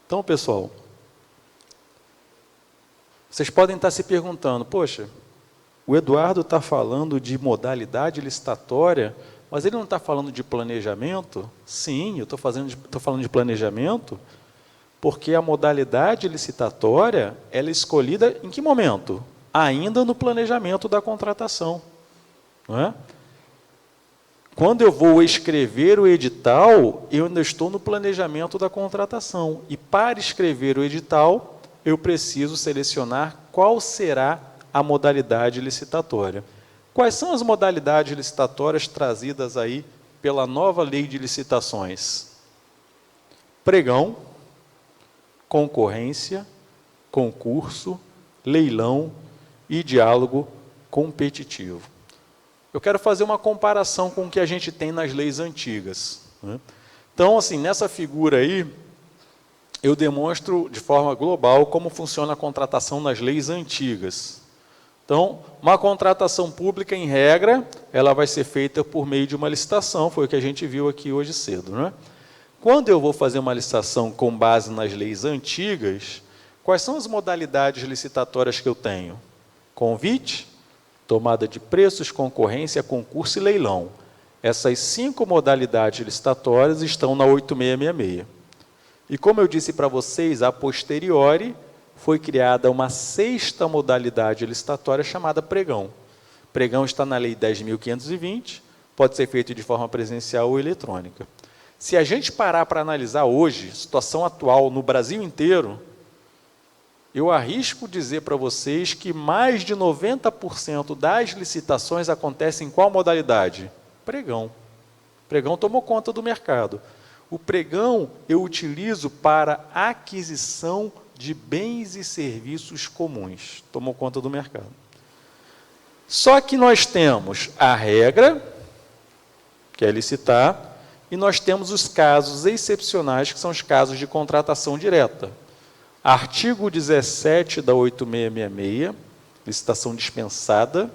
Então, pessoal, vocês podem estar se perguntando, poxa, o Eduardo está falando de modalidade licitatória, mas ele não está falando de planejamento? Sim, eu estou falando de planejamento, porque a modalidade licitatória ela é escolhida em que momento? Ainda no planejamento da contratação. Não é? Quando eu vou escrever o edital, eu ainda estou no planejamento da contratação. E para escrever o edital, eu preciso selecionar qual será a modalidade licitatória. Quais são as modalidades licitatórias trazidas aí pela nova lei de licitações? Pregão, concorrência, concurso, leilão e diálogo competitivo. Eu quero fazer uma comparação com o que a gente tem nas leis antigas. Né? Então, assim, nessa figura aí, eu demonstro de forma global como funciona a contratação nas leis antigas. Então, uma contratação pública, em regra, ela vai ser feita por meio de uma licitação, foi o que a gente viu aqui hoje cedo. Né? Quando eu vou fazer uma licitação com base nas leis antigas, quais são as modalidades licitatórias que eu tenho? Convite, tomada de preços, concorrência, concurso e leilão. Essas 5 modalidades licitatórias estão na 8666. E como eu disse para vocês, a posteriori, foi criada uma 6ª modalidade licitatória chamada pregão. Pregão está na Lei 10.520, pode ser feito de forma presencial ou eletrônica. Se a gente parar para analisar hoje, situação atual no Brasil inteiro, eu arrisco dizer para vocês que mais de 90% das licitações acontecem em qual modalidade? Pregão. Pregão tomou conta do mercado. O pregão eu utilizo para aquisição de bens e serviços comuns. Tomou conta do mercado. Só que nós temos a regra, que é licitar, e nós temos os casos excepcionais, que são os casos de contratação direta. Artigo 17 da 8666, licitação dispensada.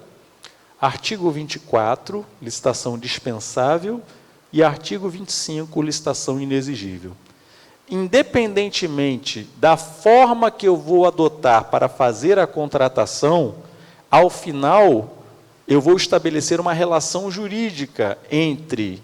Artigo 24, licitação dispensável. E artigo 25, licitação inexigível. Independentemente da forma que eu vou adotar para fazer a contratação, ao final, eu vou estabelecer uma relação jurídica entre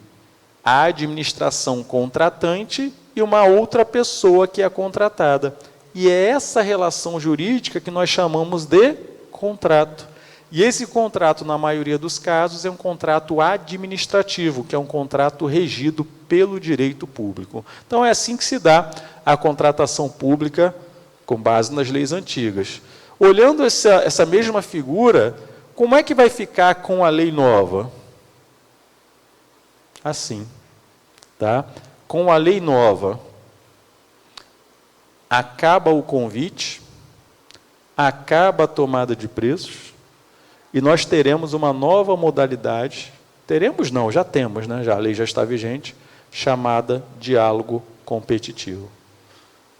a administração contratante e uma outra pessoa que é contratada. E é essa relação jurídica que nós chamamos de contrato. E esse contrato, na maioria dos casos, é um contrato administrativo, que é um contrato regido pelo direito público. Então, é assim que se dá a contratação pública com base nas leis antigas. Olhando essa mesma figura, como é que vai ficar com a lei nova? Assim. Tá? Com a lei nova, acaba o convite, acaba a tomada de preços, e nós teremos uma nova modalidade, teremos não, já temos, né? A lei já está vigente, chamada diálogo competitivo.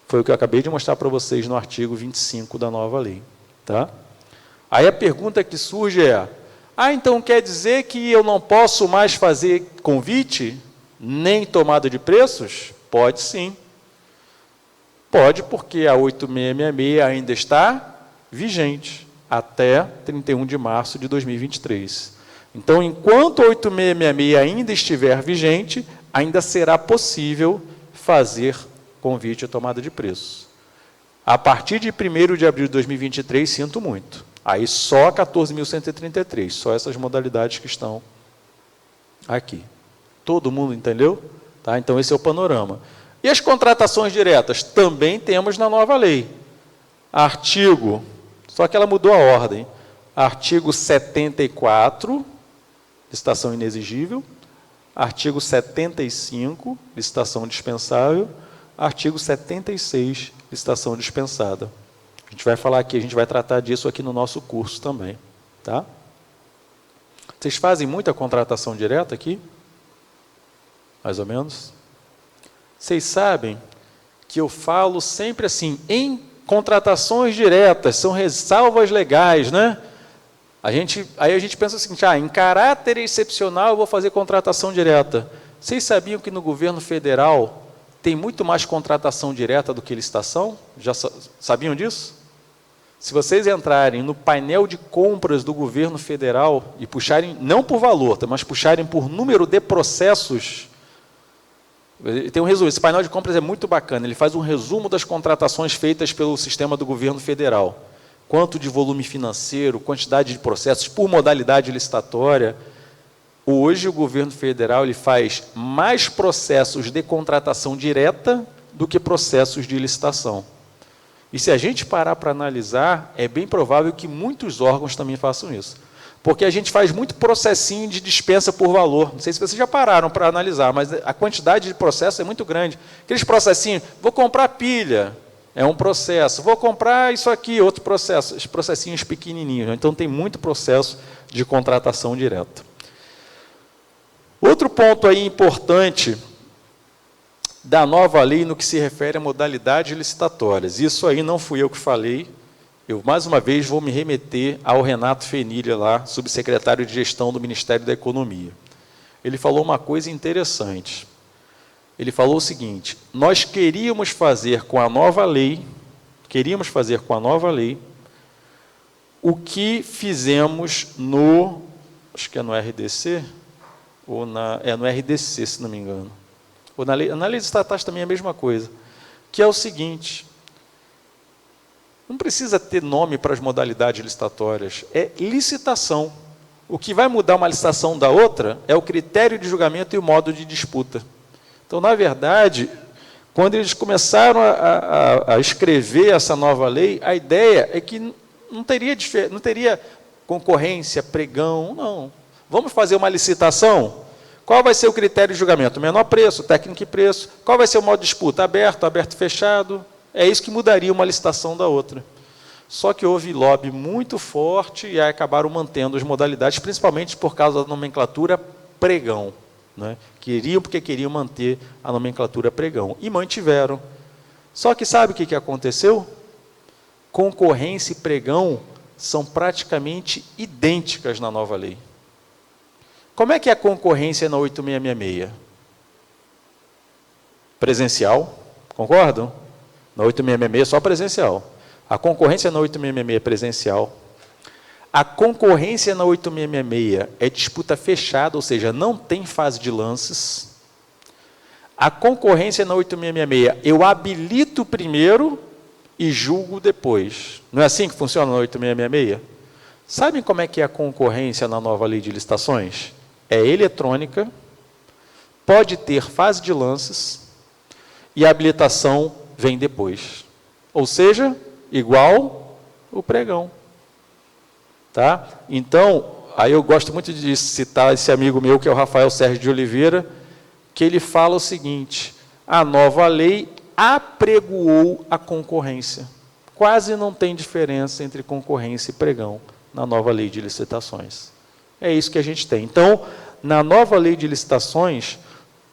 Foi o que eu acabei de mostrar para vocês no artigo 25 da nova lei. Tá? Aí a pergunta que surge é, então quer dizer que eu não posso mais fazer convite, nem tomada de preços? Pode sim. Pode, porque a 8666 ainda está vigente até 31 de março de 2023. Então, enquanto a 8666 ainda estiver vigente, ainda será possível fazer convite à tomada de preço. A partir de 1º de abril de 2023, sinto muito. Aí só 14.133, só essas modalidades que estão aqui. Todo mundo entendeu? Tá? Então, esse é o panorama. E as contratações diretas? Também temos na nova lei. Artigo, só que ela mudou a ordem. Artigo 74, licitação inexigível. Artigo 75, licitação dispensável. Artigo 76, licitação dispensada. A gente vai falar aqui, a gente vai tratar disso aqui no nosso curso também. Tá? Vocês fazem muita contratação direta aqui? Mais ou menos? Vocês sabem que eu falo sempre assim, em contratações diretas, são ressalvas legais, né? Aí a gente pensa assim, em caráter excepcional eu vou fazer contratação direta. Vocês sabiam que no governo federal tem muito mais contratação direta do que licitação. Já sabiam disso? Se vocês entrarem no painel de compras do governo federal e puxarem, não por valor, mas puxarem por número de processos, tem um resumo. Esse painel de compras é muito bacana, ele faz um resumo das contratações feitas pelo sistema do governo federal. Quanto de volume financeiro, quantidade de processos, por modalidade licitatória. Hoje o governo federal ele faz mais processos de contratação direta do que processos de licitação. E se a gente parar para analisar, é bem provável que muitos órgãos também façam isso. Porque a gente faz muito processinho de dispensa por valor. Não sei se vocês já pararam para analisar, mas a quantidade de processos é muito grande. Aqueles processinhos, vou comprar pilha, é um processo. Vou comprar isso aqui, outro processo. Os processinhos pequenininhos. Então, tem muito processo de contratação direta. Outro ponto aí importante da nova lei no que se refere a modalidades licitatórias. Isso aí não fui eu que falei. Eu, mais uma vez, vou me remeter ao Renato Fenilha, lá, subsecretário de Gestão do Ministério da Economia. Ele falou uma coisa interessante. Ele falou o seguinte: nós queríamos fazer com a nova lei o que fizemos no, acho que é no RDC, ou no RDC, se não me engano. Ou na lei dos estatais também é a mesma coisa, que é o seguinte: não precisa ter nome para as modalidades licitatórias, é licitação. O que vai mudar uma licitação da outra é o critério de julgamento e o modo de disputa. Então, na verdade, quando eles começaram a escrever essa nova lei, a ideia é que não teria concorrência, pregão, não. Vamos fazer uma licitação? Qual vai ser o critério de julgamento? Menor preço, técnico e preço. Qual vai ser o modo de disputa? Aberto, aberto e fechado. É isso que mudaria uma licitação da outra. Só que houve lobby muito forte e aí acabaram mantendo as modalidades, principalmente por causa da nomenclatura pregão. Né? Queriam porque queriam manter a nomenclatura pregão. E mantiveram. Só que sabe o que aconteceu? Concorrência e pregão são praticamente idênticas na nova lei. Como é que é a concorrência na 8666? Presencial, concordam? Na 8666 é só presencial. A concorrência na 8666 é presencial. A concorrência na 8666 é disputa fechada, ou seja, não tem fase de lances. A concorrência na 8666, eu habilito primeiro e julgo depois. Não é assim que funciona na 8666? Sabem como é que é a concorrência na nova lei de licitações? É eletrônica, pode ter fase de lances e a habilitação vem depois. Ou seja, igual o pregão. Tá? Então, aí eu gosto muito de citar esse amigo meu, que é o Rafael Sérgio de Oliveira, que ele fala o seguinte: a nova lei apregoou a concorrência. Quase não tem diferença entre concorrência e pregão na nova lei de licitações. É isso que a gente tem. Então, na nova lei de licitações,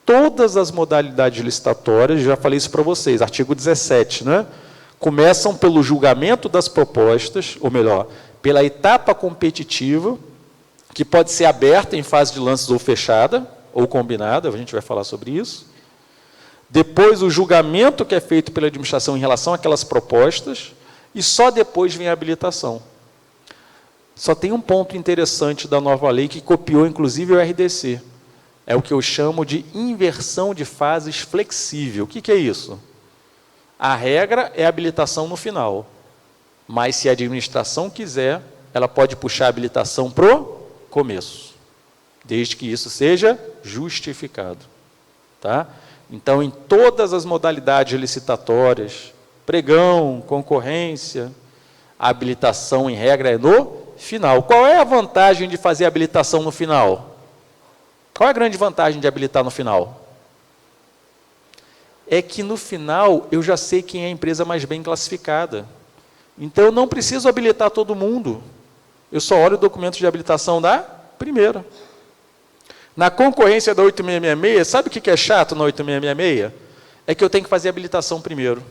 todas as modalidades licitatórias, já falei isso para vocês, artigo 17, né? Começam pelo julgamento das propostas, ou melhor, pela etapa competitiva, que pode ser aberta em fase de lances ou fechada, ou combinada, a gente vai falar sobre isso. Depois, o julgamento que é feito pela administração em relação àquelas propostas, e só depois vem a habilitação. Só tem um ponto interessante da nova lei, que copiou, inclusive, o RDC. É o que eu chamo de inversão de fases flexível. O que é isso? A regra é a habilitação no final. Mas, se a administração quiser, ela pode puxar a habilitação para o começo, desde que isso seja justificado. Tá? Então, em todas as modalidades licitatórias, pregão, concorrência, a habilitação, em regra, é no final. Qual é a vantagem de fazer a habilitação no final? Qual é a grande vantagem de habilitar no final? É que, no final, eu já sei quem é a empresa mais bem classificada. Então, eu não preciso habilitar todo mundo. Eu só olho o documento de habilitação da primeira. Na concorrência da 8666, sabe o que é chato na 8666? É que eu tenho que fazer a habilitação primeiro.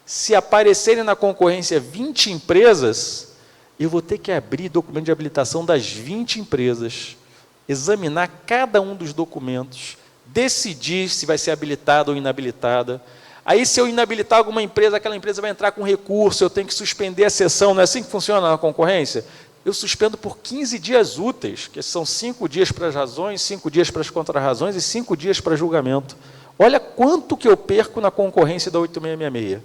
Se aparecerem na concorrência 20 empresas, eu vou ter que abrir documento de habilitação das 20 empresas, examinar cada um dos documentos, decidir se vai ser habilitada ou inabilitada. Aí, se eu inabilitar alguma empresa, aquela empresa vai entrar com recurso, eu tenho que suspender a sessão. Não é assim que funciona na concorrência? Eu suspendo por 15 dias úteis, que são 5 dias para as razões, 5 dias para as contrarrazões e 5 dias para julgamento. Olha quanto que eu perco na concorrência da 8666.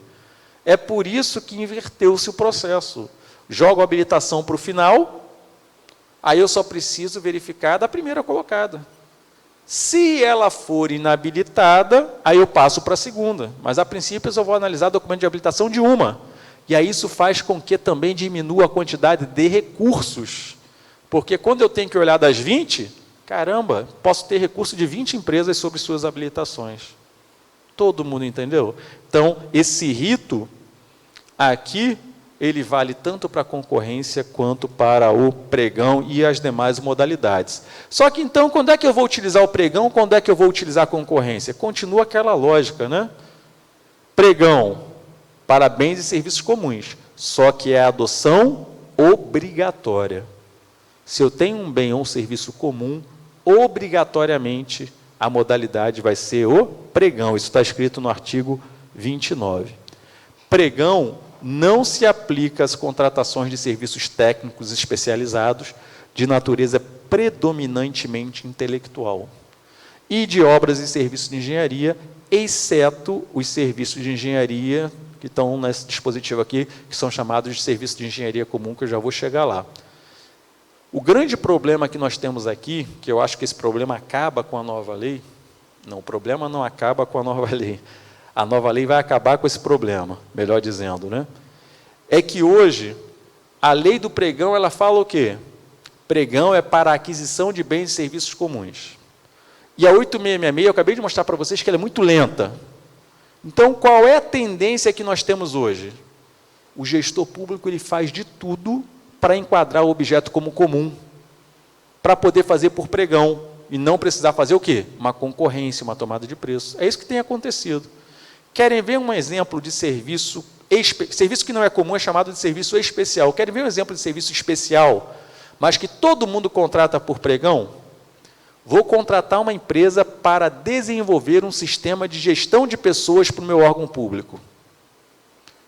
É por isso que inverteu-se o processo. Jogo a habilitação para o final, aí eu só preciso verificar da primeira colocada. Se ela for inabilitada, aí eu passo para a segunda. Mas, a princípio, eu só vou analisar o documento de habilitação de uma. E aí isso faz com que também diminua a quantidade de recursos. Porque quando eu tenho que olhar das 20, caramba, posso ter recurso de 20 empresas sobre suas habilitações. Todo mundo entendeu? Então, esse rito aqui, ele vale tanto para a concorrência quanto para o pregão e as demais modalidades. Só que, então, quando é que eu vou utilizar o pregão, quando é que eu vou utilizar a concorrência? Continua aquela lógica, né? Pregão para bens e serviços comuns, só que é a adoção obrigatória. Se eu tenho um bem ou um serviço comum, obrigatoriamente a modalidade vai ser o pregão. Isso está escrito no artigo 29. Pregão não se aplica às contratações de serviços técnicos especializados de natureza predominantemente intelectual e de obras e serviços de engenharia, exceto os serviços de engenharia que estão nesse dispositivo aqui, que são chamados de serviços de engenharia comum, que eu já vou chegar lá. O grande problema que nós temos aqui, que eu acho que esse problema acaba com a nova lei, não, o problema não acaba com a nova lei, a nova lei vai acabar com esse problema, melhor dizendo, né? É que hoje, a lei do pregão, ela fala o quê? Pregão é para a aquisição de bens e serviços comuns. E a 8666, eu acabei de mostrar para vocês que ela é muito lenta. Então, qual é a tendência que nós temos hoje? O gestor público ele faz de tudo para enquadrar o objeto como comum, para poder fazer por pregão, e não precisar fazer o quê? Uma concorrência, uma tomada de preço. É isso que tem acontecido. Querem ver um exemplo de serviço? Serviço que não é comum é chamado de serviço especial. Querem ver um exemplo de serviço especial, mas que todo mundo contrata por pregão? Vou contratar uma empresa para desenvolver um sistema de gestão de pessoas para o meu órgão público.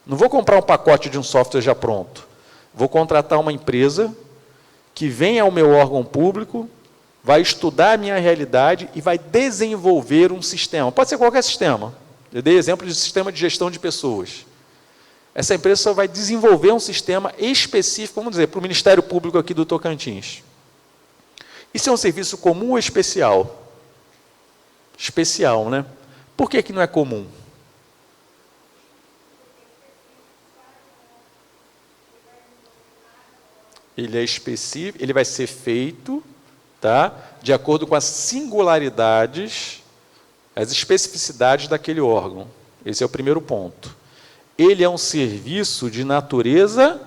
Não vou comprar um pacote de um software já pronto. Vou contratar uma empresa que vem ao meu órgão público, vai estudar a minha realidade e vai desenvolver um sistema. Pode ser qualquer sistema. Eu dei exemplo de sistema de gestão de pessoas. Essa empresa só vai desenvolver um sistema específico, vamos dizer, para o Ministério Público aqui do Tocantins. Isso é um serviço comum ou especial? Especial, né? Por que não é comum? Ele é específico, ele vai ser feito, tá, de acordo com as singularidades, as especificidades daquele órgão. Esse é o primeiro ponto. Ele é um serviço de natureza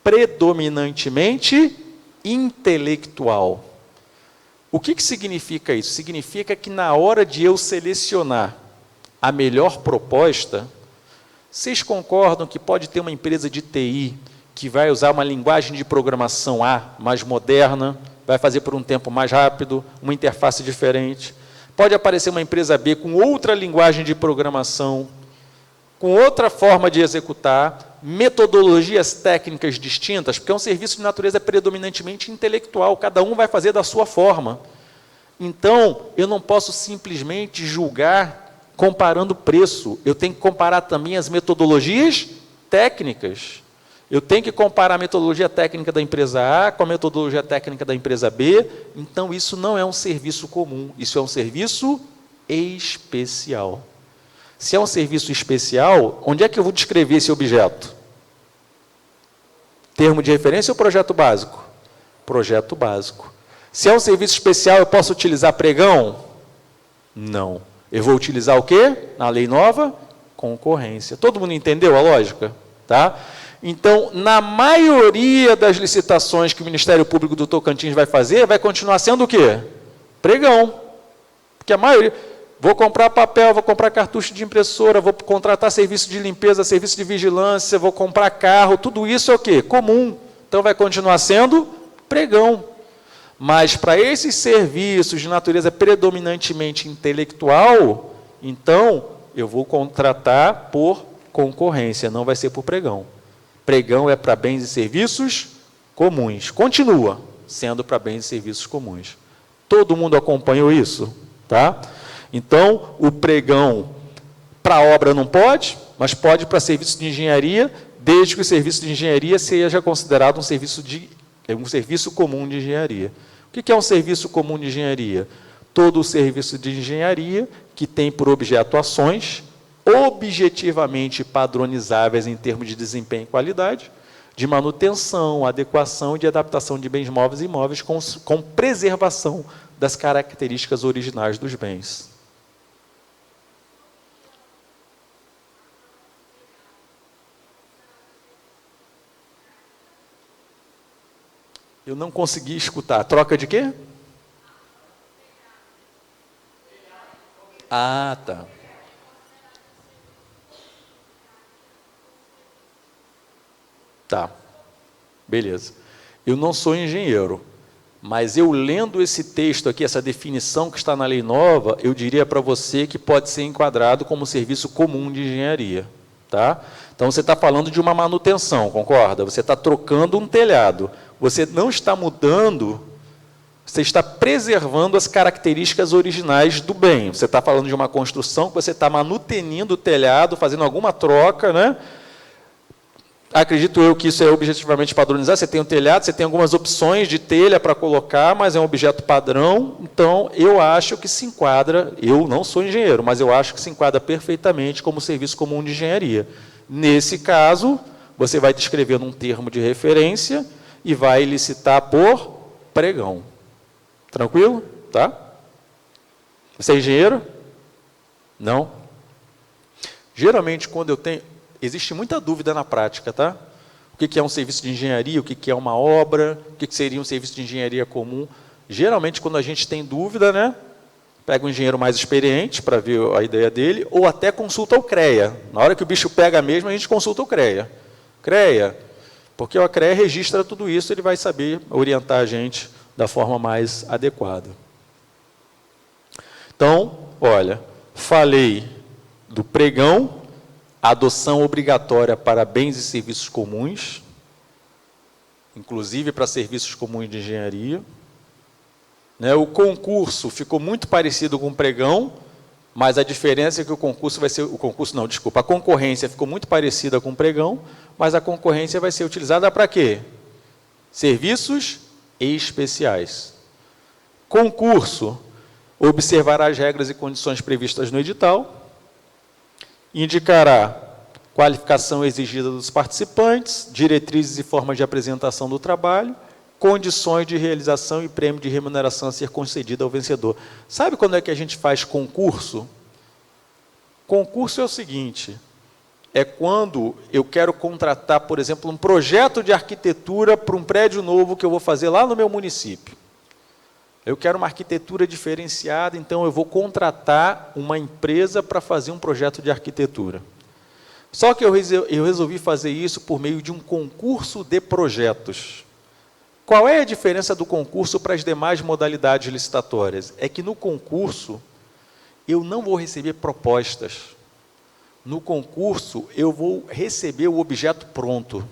predominantemente intelectual. O que significa isso? Significa que na hora de eu selecionar a melhor proposta, vocês concordam que pode ter uma empresa de TI que vai usar uma linguagem de programação A, mais moderna, vai fazer por um tempo mais rápido, uma interface diferente. Pode aparecer uma empresa B com outra linguagem de programação, com outra forma de executar, metodologias técnicas distintas, porque é um serviço de natureza predominantemente intelectual, cada um vai fazer da sua forma. Então, eu não posso simplesmente julgar comparando preço, eu tenho que comparar também as metodologias técnicas. Eu tenho que comparar a metodologia técnica da empresa A com a metodologia técnica da empresa B, então isso não é um serviço comum, isso é um serviço especial. Se é um serviço especial, onde é que eu vou descrever esse objeto? Termo de referência ou projeto básico? Projeto básico. Se é um serviço especial, eu posso utilizar pregão? Não. Eu vou utilizar o quê? Na lei nova? Concorrência. Todo mundo entendeu a lógica? Tá? Então, na maioria das licitações que o Ministério Público do Tocantins vai fazer, vai continuar sendo o quê? Pregão. Porque a maioria... Vou comprar papel, vou comprar cartucho de impressora, vou contratar serviço de limpeza, serviço de vigilância, vou comprar carro, tudo isso é o quê? Comum. Então, vai continuar sendo pregão. Mas para esses serviços de natureza predominantemente intelectual, então eu vou contratar por concorrência, não vai ser por pregão. Pregão é para bens e serviços comuns. Continua sendo para bens e serviços comuns. Todo mundo acompanhou isso? Tá? Então, o pregão para obra não pode, mas pode para serviço de engenharia, desde que o serviço de engenharia seja considerado um serviço comum de engenharia. O que é um serviço comum de engenharia? Todo o serviço de engenharia que tem por objeto ações objetivamente padronizáveis em termos de desempenho e qualidade, de manutenção, adequação e de adaptação de bens móveis e imóveis com preservação das características originais dos bens. Eu não consegui escutar. Troca de quê? Ah, tá. Tá. Beleza. Eu não sou engenheiro, mas eu lendo esse texto aqui, essa definição que está na lei nova, eu diria para você que pode ser enquadrado como serviço comum de engenharia. Tá? Então, você está falando de uma manutenção, concorda? Você está trocando um telhado. Você não está mudando, você está preservando as características originais do bem. Você está falando de uma construção que você está manutenindo o telhado, fazendo alguma troca, né? Acredito eu que isso é objetivamente padronizado. Você tem um telhado, você tem algumas opções de telha para colocar, mas é um objeto padrão. Então, eu acho que se enquadra, eu não sou engenheiro, mas eu acho que se enquadra perfeitamente como serviço comum de engenharia. Nesse caso, você vai descrever num termo de referência e vai licitar por pregão. Tranquilo? Tá? Você é engenheiro? Não? Geralmente, quando eu tenho... Existe muita dúvida na prática, tá? O que é um serviço de engenharia, o que é uma obra, o que seria um serviço de engenharia comum. Geralmente, quando a gente tem dúvida, né, pega um engenheiro mais experiente para ver a ideia dele, ou até consulta o CREA. Na hora que o bicho pega mesmo, a gente consulta o CREA. CREA, porque o CREA registra tudo isso, ele vai saber orientar a gente da forma mais adequada. Então, olha, falei do pregão, adoção obrigatória para bens e serviços comuns, inclusive para serviços comuns de engenharia. Né, o concurso ficou muito parecido com o pregão, mas a diferença é que o concurso vai ser... a concorrência ficou muito parecida com o pregão, mas a concorrência vai ser utilizada para quê? Serviços especiais. Concurso, observará as regras e condições previstas no edital, indicará qualificação exigida dos participantes, diretrizes e formas de apresentação do trabalho, condições de realização e prêmio de remuneração a ser concedido ao vencedor. Sabe quando é que a gente faz concurso? Concurso é o seguinte, é quando eu quero contratar, por exemplo, um projeto de arquitetura para um prédio novo que eu vou fazer lá no meu município. Eu quero uma arquitetura diferenciada, então eu vou contratar uma empresa para fazer um projeto de arquitetura. Só que eu resolvi fazer isso por meio de um concurso de projetos. Qual é a diferença do concurso para as demais modalidades licitatórias? É que no concurso eu não vou receber propostas. No concurso eu vou receber o objeto pronto.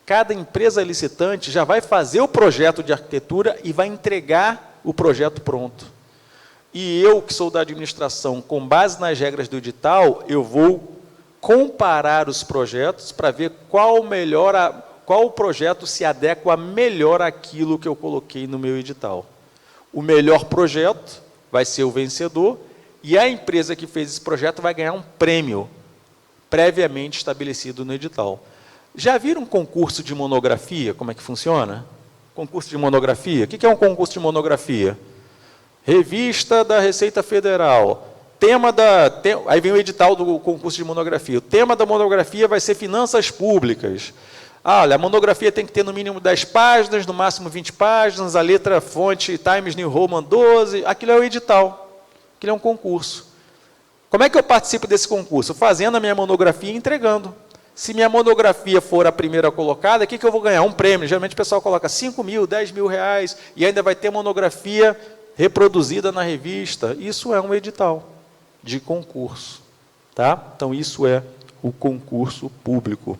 Cada empresa licitante já vai fazer o projeto de arquitetura e vai entregar o projeto pronto. E eu, que sou da administração, com base nas regras do edital, eu vou comparar os projetos para ver qual projeto se adequa melhor àquilo que eu coloquei no meu edital. O melhor projeto vai ser o vencedor e a empresa que fez esse projeto vai ganhar um prêmio previamente estabelecido no edital. Já viram um concurso de monografia? Como é que funciona? Concurso de monografia? O que é um concurso de monografia? Revista da Receita Federal. Aí vem o edital do concurso de monografia. O tema da monografia vai ser finanças públicas. Olha, a monografia tem que ter no mínimo 10 páginas, no máximo 20 páginas, a letra fonte Times New Roman 12. Aquilo é o edital. Aquilo é um concurso. Como é que eu participo desse concurso? Fazendo a minha monografia e entregando. Se minha monografia for a primeira colocada, o que eu vou ganhar? Um prêmio. Geralmente o pessoal coloca 5 mil, 10 mil reais, e ainda vai ter monografia reproduzida na revista. Isso é um edital de concurso. Tá? Então, isso é o concurso público.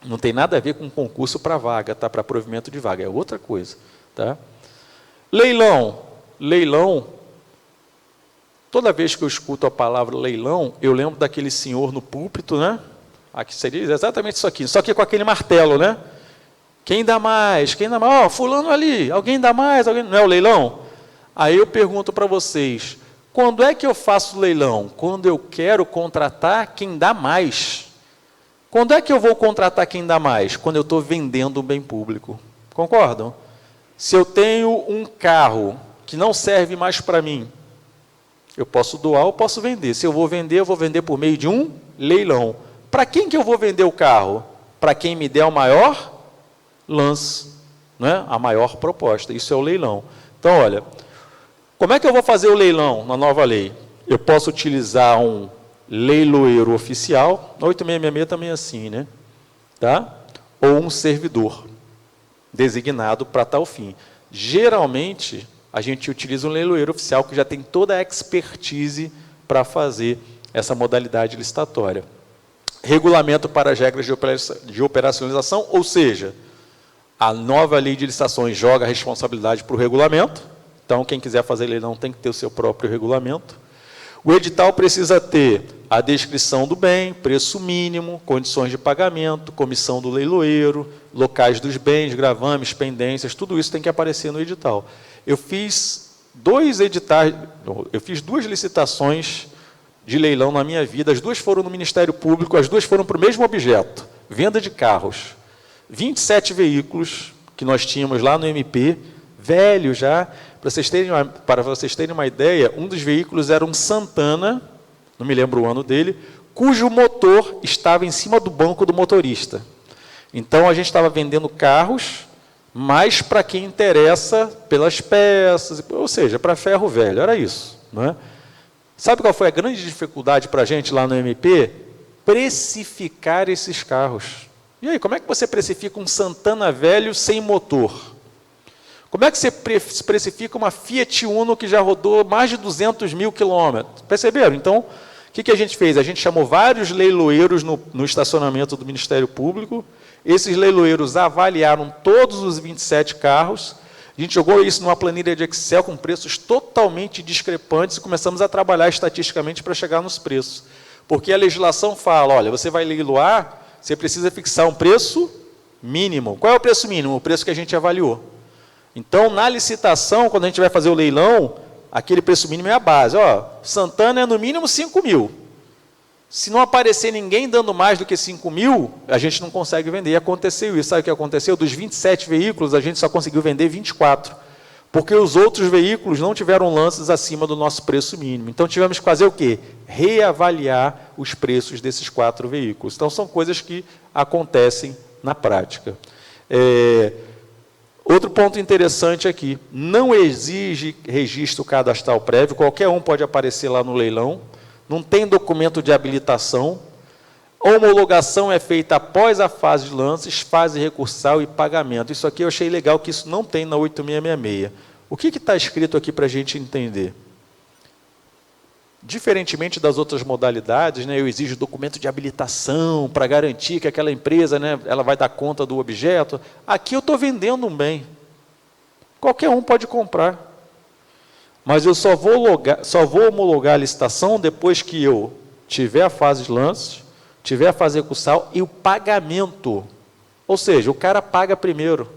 Não tem nada a ver com concurso para vaga, tá? Para provimento de vaga, é outra coisa. Tá? Leilão. Leilão, toda vez que eu escuto a palavra leilão, eu lembro daquele senhor no púlpito, né? Aqui seria exatamente isso aqui, só que com aquele martelo, né? Quem dá mais? Quem dá mais? Ó, fulano ali, alguém dá mais? Alguém... Não é o leilão? Aí eu pergunto para vocês, quando é que eu faço leilão? Quando eu quero contratar quem dá mais. Quando é que eu vou contratar quem dá mais? Quando eu estou vendendo um bem público. Concordam? Se eu tenho um carro que não serve mais para mim, eu posso doar ou posso vender. Se eu vou vender por meio de um leilão. Para quem que eu vou vender o carro? Para quem me der o maior lance, né? A maior proposta. Isso é o leilão. Então, olha, como é que eu vou fazer o leilão na nova lei? Eu posso utilizar um leiloeiro oficial, na 8666 também é assim, né? Tá? Ou um servidor designado para tal fim. Geralmente, a gente utiliza um leiloeiro oficial que já tem toda a expertise para fazer essa modalidade licitatória. Regulamento para as regras de operacionalização, ou seja, a nova lei de licitações joga a responsabilidade para o regulamento, então quem quiser fazer leilão tem que ter o seu próprio regulamento. O edital precisa ter a descrição do bem, preço mínimo, condições de pagamento, comissão do leiloeiro, locais dos bens, gravames, pendências, tudo isso tem que aparecer no edital. Eu fiz duas licitações de leilão na minha vida, as duas foram no Ministério Público, as duas foram para o mesmo objeto, venda de carros. 27 veículos que nós tínhamos lá no MP, velho já, para vocês terem uma ideia, um dos veículos era um Santana, não me lembro o ano dele, cujo motor estava em cima do banco do motorista. Então, a gente estava vendendo carros, mas para quem interessa pelas peças, ou seja, para ferro velho, era isso. Não é? Sabe qual foi a grande dificuldade para a gente lá no MP? Precificar esses carros. E aí, como é que você precifica um Santana velho sem motor? Como é que você precifica uma Fiat Uno que já rodou mais de 200 mil quilômetros? Perceberam? Então, o que a gente fez? A gente chamou vários leiloeiros no estacionamento do Ministério Público. Esses leiloeiros avaliaram todos os 27 carros. A gente jogou isso numa planilha de Excel com preços totalmente discrepantes e começamos a trabalhar estatisticamente para chegar nos preços. Porque a legislação fala, olha, você vai leiloar, você precisa fixar um preço mínimo. Qual é o preço mínimo? O preço que a gente avaliou. Então, na licitação, quando a gente vai fazer o leilão, aquele preço mínimo é a base. Ó, Santana é no mínimo 5 mil. Se não aparecer ninguém dando mais do que 5 mil, a gente não consegue vender. E aconteceu isso. Sabe o que aconteceu? Dos 27 veículos, a gente só conseguiu vender 24. Porque os outros veículos não tiveram lances acima do nosso preço mínimo. Então, tivemos que fazer o quê? Reavaliar os preços desses 4 veículos. Então, são coisas que acontecem na prática. Outro ponto interessante aqui, não exige registro cadastral prévio, qualquer um pode aparecer lá no leilão, não tem documento de habilitação, a homologação é feita após a fase de lances, fase recursal e pagamento. Isso aqui eu achei legal, que isso não tem na 8666. O que está escrito aqui para a gente entender? Diferentemente das outras modalidades, né, eu exijo documento de habilitação para garantir que aquela empresa, né, ela vai dar conta do objeto. Aqui eu estou vendendo um bem. Qualquer um pode comprar. Mas eu só vou homologar a licitação depois que eu tiver a fase de lances, tiver a fase recursal e o pagamento. Ou seja, o cara paga primeiro.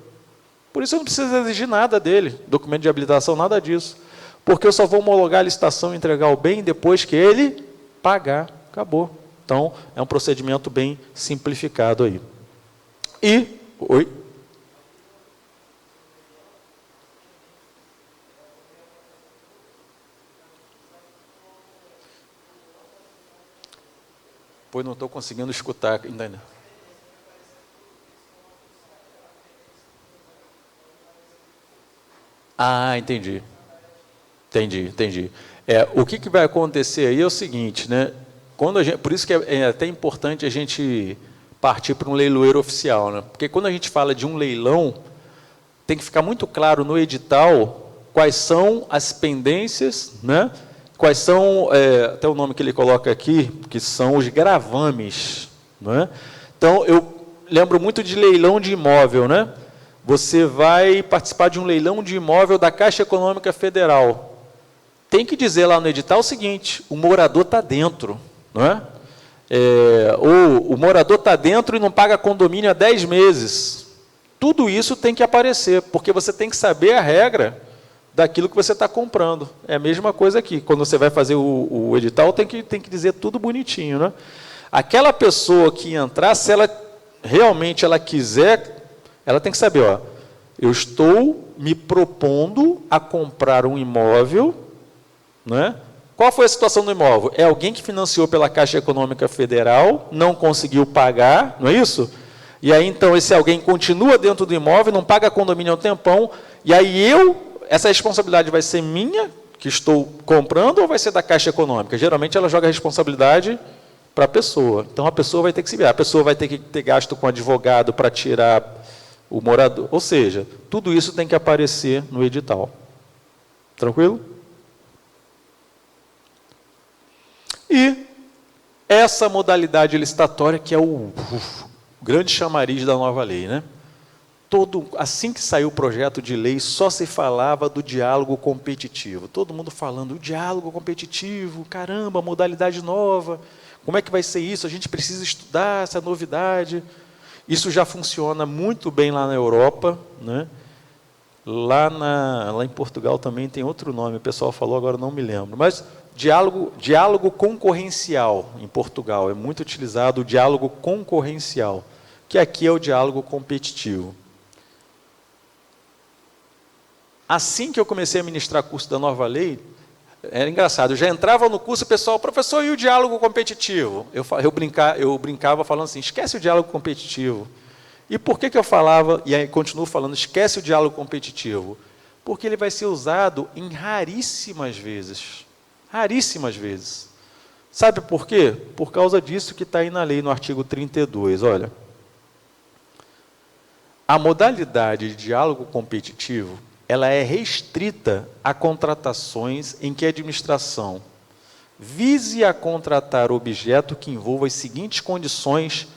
Por isso eu não preciso exigir nada dele, documento de habilitação, nada disso. Porque eu só vou homologar a licitação e entregar o bem depois que ele pagar. Acabou. Então, é um procedimento bem simplificado aí. Oi? Pois não estou conseguindo escutar ainda. Ah, entendi. Entendi. O que vai acontecer aí é o seguinte, né? Por isso que é até importante a gente partir para um leiloeiro oficial, né? Porque quando a gente fala de um leilão, tem que ficar muito claro no edital quais são as pendências, né? Quais são, até o nome que ele coloca aqui, que são os gravames, né? Então, eu lembro muito de leilão de imóvel, né? Você vai participar de um leilão de imóvel da Caixa Econômica Federal. Tem que dizer lá no edital o seguinte: o morador está dentro, não é? Ou o morador está dentro e não paga condomínio há 10 meses. Tudo isso tem que aparecer, porque você tem que saber a regra daquilo que você está comprando. É a mesma coisa aqui. Quando você vai fazer o edital, tem que dizer tudo bonitinho, né? Aquela pessoa que entrar, se ela realmente quiser, ela tem que saber, ó, eu estou me propondo a comprar um imóvel, né? Qual foi a situação do imóvel? É alguém que financiou pela Caixa Econômica Federal, não conseguiu pagar, não é isso? E aí, então, esse alguém continua dentro do imóvel, não paga condomínio há um tempão, e aí essa responsabilidade vai ser minha, que estou comprando, ou vai ser da Caixa Econômica? Geralmente, ela joga a responsabilidade para a pessoa. Então, a pessoa vai ter que se virar. A pessoa vai ter que ter gasto com advogado para tirar o morador. Ou seja, tudo isso tem que aparecer no edital. Tranquilo? E essa modalidade licitatória, que é o grande chamariz da nova lei, né? Assim que saiu o projeto de lei, só se falava do diálogo competitivo. Todo mundo falando, o diálogo competitivo, caramba, modalidade nova, como é que vai ser isso? A gente precisa estudar essa novidade. Isso já funciona muito bem lá na Europa, né? Lá em Portugal também tem outro nome, o pessoal falou, agora não me lembro. Mas diálogo concorrencial em Portugal, é muito utilizado o diálogo concorrencial, que aqui é o diálogo competitivo. Assim que eu comecei a ministrar curso da nova lei, era engraçado, eu já entrava no curso, o pessoal, professor, e o diálogo competitivo? Eu brincava falando assim, esquece o diálogo competitivo. E por que eu falava, e aí continuo falando, esquece o diálogo competitivo? Porque ele vai ser usado em raríssimas vezes. Raríssimas vezes. Sabe por quê? Por causa disso que está aí na lei, no artigo 32. Olha, a modalidade de diálogo competitivo, ela é restrita a contratações em que a administração vise a contratar objeto que envolva as seguintes condições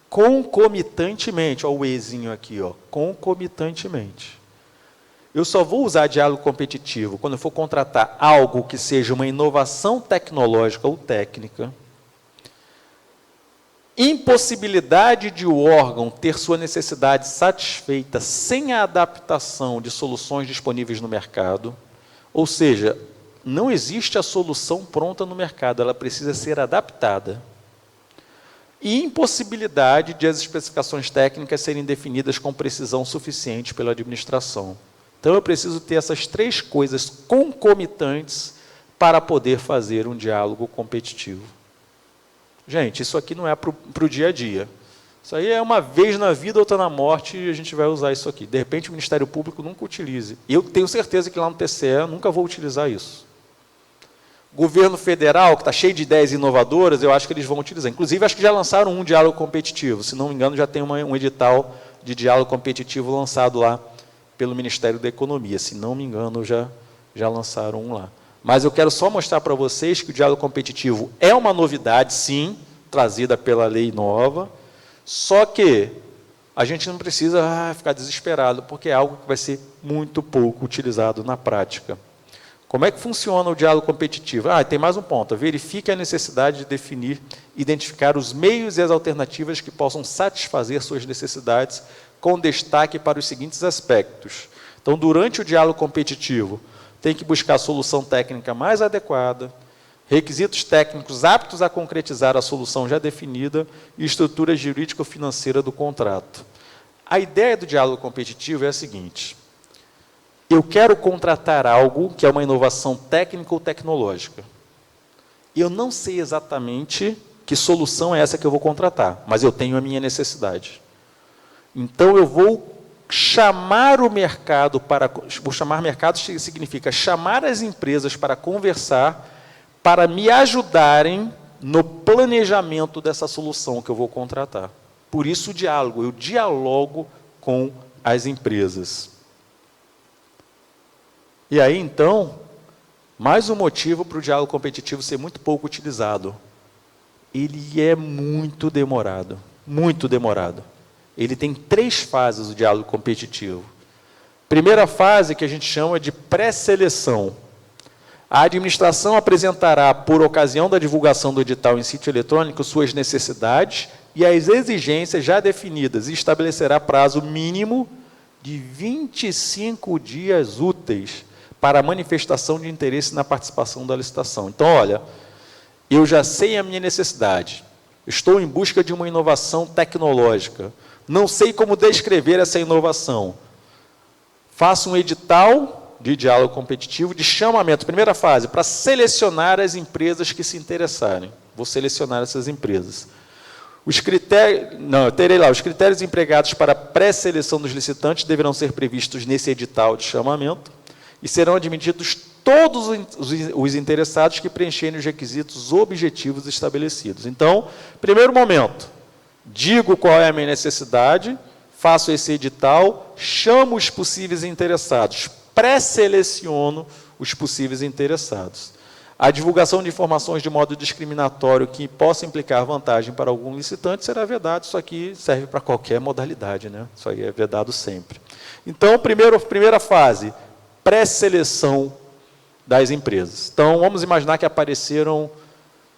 concomitantemente. Olha o ezinho aqui, ó, concomitantemente. Eu só vou usar diálogo competitivo quando eu for contratar algo que seja uma inovação tecnológica ou técnica, impossibilidade de o órgão ter sua necessidade satisfeita sem a adaptação de soluções disponíveis no mercado, ou seja, não existe a solução pronta no mercado, ela precisa ser adaptada. E impossibilidade de as especificações técnicas serem definidas com precisão suficiente pela administração. Então, eu preciso ter essas três coisas concomitantes para poder fazer um diálogo competitivo. Gente, isso aqui não é para o dia a dia. Isso aí é uma vez na vida, outra na morte, e a gente vai usar isso aqui. De repente, o Ministério Público nunca utilize. Eu tenho certeza que lá no TCE nunca vou utilizar isso. Governo federal, que está cheio de ideias inovadoras, eu acho que eles vão utilizar. Inclusive, acho que já lançaram um diálogo competitivo. Se não me engano, já tem um edital de diálogo competitivo lançado lá pelo Ministério da Economia. Se não me engano, já lançaram um lá. Mas eu quero só mostrar para vocês que o diálogo competitivo é uma novidade, sim, trazida pela lei nova, só que a gente não precisa ficar desesperado, porque é algo que vai ser muito pouco utilizado na prática. Como é que funciona o diálogo competitivo? Tem mais um ponto. Verifique a necessidade de definir, identificar os meios e as alternativas que possam satisfazer suas necessidades, com destaque para os seguintes aspectos. Então, durante o diálogo competitivo, tem que buscar a solução técnica mais adequada, requisitos técnicos aptos a concretizar a solução já definida e estrutura jurídico-financeira do contrato. A ideia do diálogo competitivo é a seguinte: eu quero contratar algo que é uma inovação técnica ou tecnológica. Eu não sei exatamente que solução é essa que eu vou contratar, mas eu tenho a minha necessidade. Então, eu vou chamar o mercado para... Vou chamar mercado significa chamar as empresas para conversar, para me ajudarem no planejamento dessa solução que eu vou contratar. Por isso o diálogo, eu dialogo com as empresas. E aí, então, mais um motivo para o diálogo competitivo ser muito pouco utilizado. Ele é muito demorado, muito demorado. Ele tem 3 fases, o diálogo competitivo. Primeira fase, que a gente chama de pré-seleção. A administração apresentará, por ocasião da divulgação do edital em sítio eletrônico, suas necessidades e as exigências já definidas e estabelecerá prazo mínimo de 25 dias úteis para a manifestação de interesse na participação da licitação. Então, olha, eu já sei a minha necessidade, estou em busca de uma inovação tecnológica, não sei como descrever essa inovação. Faço um edital de diálogo competitivo, de chamamento, primeira fase, para selecionar as empresas que se interessarem. Vou selecionar essas empresas. Os critérios empregados para a pré-seleção dos licitantes deverão ser previstos nesse edital de chamamento e serão admitidos todos os interessados que preencherem os requisitos objetivos estabelecidos. Então, primeiro momento, digo qual é a minha necessidade, faço esse edital, chamo os possíveis interessados, pré-seleciono os possíveis interessados. A divulgação de informações de modo discriminatório que possa implicar vantagem para algum licitante será vedado. Isso aqui serve para qualquer modalidade, né? Isso aí é vedado sempre. Então, primeira fase, pré-seleção das empresas. Então, vamos imaginar que apareceram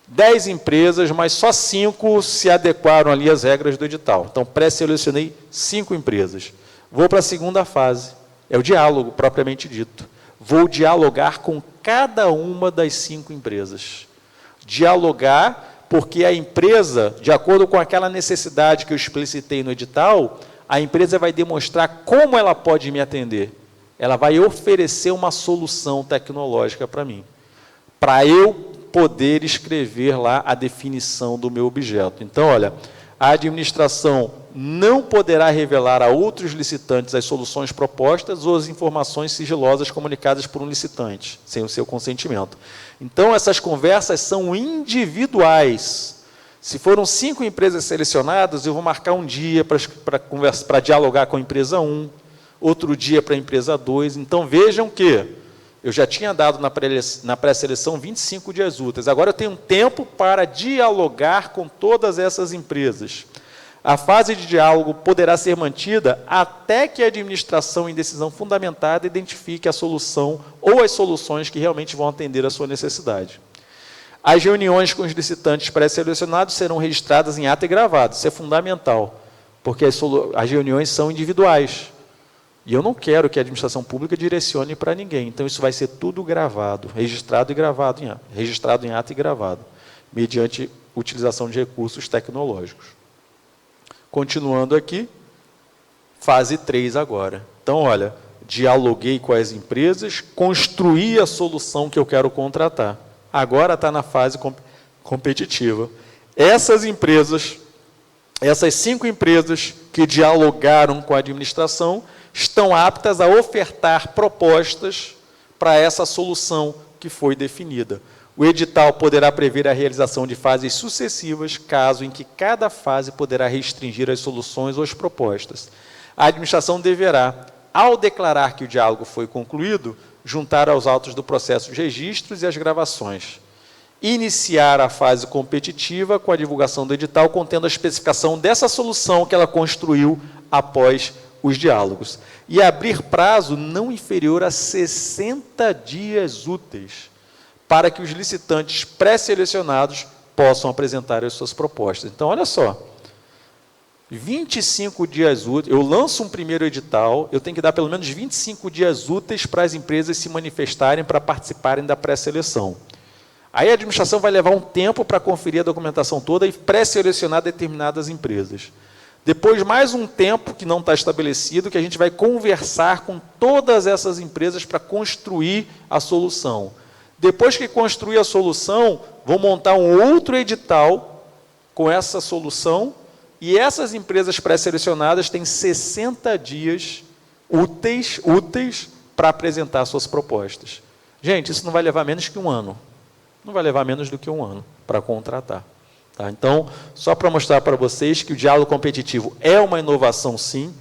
10 empresas, mas só 5 se adequaram ali às regras do edital. Então, pré-selecionei 5 empresas. Vou para a segunda fase, é o diálogo propriamente dito. Vou dialogar com cada uma das 5 empresas. Dialogar, porque a empresa, de acordo com aquela necessidade que eu explicitei no edital, a empresa vai demonstrar como ela pode me atender. Ela vai oferecer uma solução tecnológica para mim, para eu poder escrever lá a definição do meu objeto. Então, olha, a administração não poderá revelar a outros licitantes as soluções propostas ou as informações sigilosas comunicadas por um licitante, sem o seu consentimento. Então, essas conversas são individuais. Se foram 5 empresas selecionadas, eu vou marcar um dia para dialogar com a empresa 1, outro dia para a empresa 2. Então, vejam que eu já tinha dado na pré-seleção 25 dias úteis. Agora eu tenho um tempo para dialogar com todas essas empresas. A fase de diálogo poderá ser mantida até que a administração, em decisão fundamentada, identifique a solução ou as soluções que realmente vão atender à sua necessidade. As reuniões com os licitantes pré-selecionados serão registradas em ata e gravado. Isso é fundamental, porque as reuniões são individuais. E eu não quero que a administração pública direcione para ninguém. Então, isso vai ser tudo gravado, registrado em ata e gravado, mediante utilização de recursos tecnológicos. Continuando aqui, fase 3 agora. Então, olha, dialoguei com as empresas, construí a solução que eu quero contratar. Agora está na fase competitiva. Essas 5 empresas que dialogaram com a administração estão aptas a ofertar propostas para essa solução que foi definida. O edital poderá prever a realização de fases sucessivas, caso em que cada fase poderá restringir as soluções ou as propostas. A administração deverá, ao declarar que o diálogo foi concluído, juntar aos autos do processo os registros e as gravações. Iniciar a fase competitiva com a divulgação do edital, contendo a especificação dessa solução que ela construiu após os diálogos. E abrir prazo não inferior a 60 dias úteis, para que os licitantes pré-selecionados possam apresentar as suas propostas. Então, olha só, 25 dias úteis, eu lanço um primeiro edital, eu tenho que dar pelo menos 25 dias úteis para as empresas se manifestarem para participarem da pré-seleção. Aí a administração vai levar um tempo para conferir a documentação toda e pré-selecionar determinadas empresas. Depois, mais um tempo que não está estabelecido, que a gente vai conversar com todas essas empresas para construir a solução. Depois que construir a solução, vou montar um outro edital com essa solução e essas empresas pré-selecionadas têm 60 dias úteis para apresentar suas propostas. Gente, isso não vai levar menos que um ano. Não vai levar menos do que um ano para contratar. Tá? Então, só para mostrar para vocês que o diálogo competitivo é uma inovação, sim.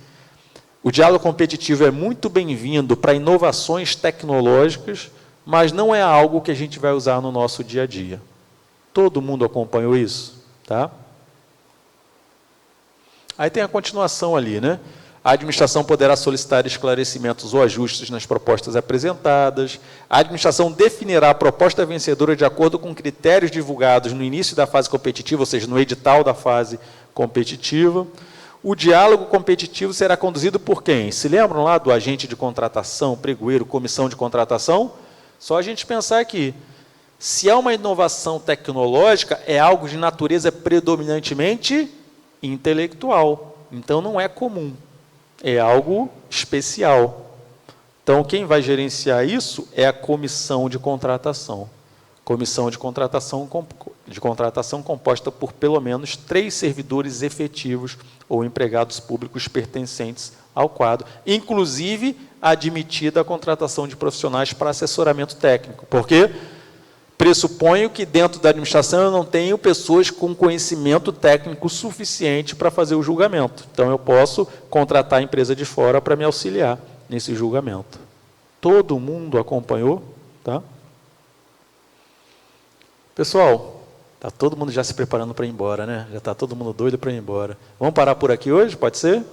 O diálogo competitivo é muito bem-vindo para inovações tecnológicas, mas não é algo que a gente vai usar no nosso dia a dia. Todo mundo acompanhou isso? Tá? Aí tem a continuação ali, né? A administração poderá solicitar esclarecimentos ou ajustes nas propostas apresentadas. A administração definirá a proposta vencedora de acordo com critérios divulgados no início da fase competitiva, ou seja, no edital da fase competitiva. O diálogo competitivo será conduzido por quem? Se lembram lá do agente de contratação, pregoeiro, comissão de contratação? Só a gente pensar aqui. Se é uma inovação tecnológica, é algo de natureza predominantemente intelectual. Então, não é comum. É algo especial. Então, quem vai gerenciar isso é a comissão de contratação. Comissão de contratação composta por pelo menos 3 servidores efetivos ou empregados públicos pertencentes ao quadro, inclusive admitida a contratação de profissionais para assessoramento técnico, porque pressuponho que dentro da administração eu não tenho pessoas com conhecimento técnico suficiente para fazer o julgamento. Então, eu posso contratar a empresa de fora para me auxiliar nesse julgamento. Todo mundo acompanhou? Tá? Pessoal, está todo mundo já se preparando para ir embora, né? Já está todo mundo doido para ir embora. Vamos parar por aqui hoje? Pode ser?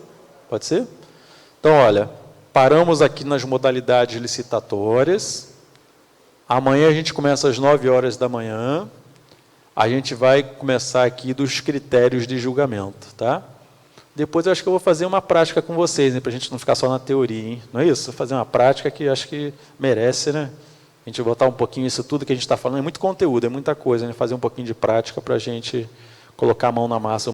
Pode ser? Então, olha, paramos aqui nas modalidades licitatórias. Amanhã a gente começa às 9 horas da manhã. A gente vai começar aqui dos critérios de julgamento, tá? Depois eu acho que eu vou fazer uma prática com vocês, né, para a gente não ficar só na teoria, hein? Não é isso? Fazer uma prática que acho que merece, né? A gente botar um pouquinho isso tudo que a gente está falando. É muito conteúdo, é muita coisa, né? Fazer um pouquinho de prática para a gente colocar a mão na massa.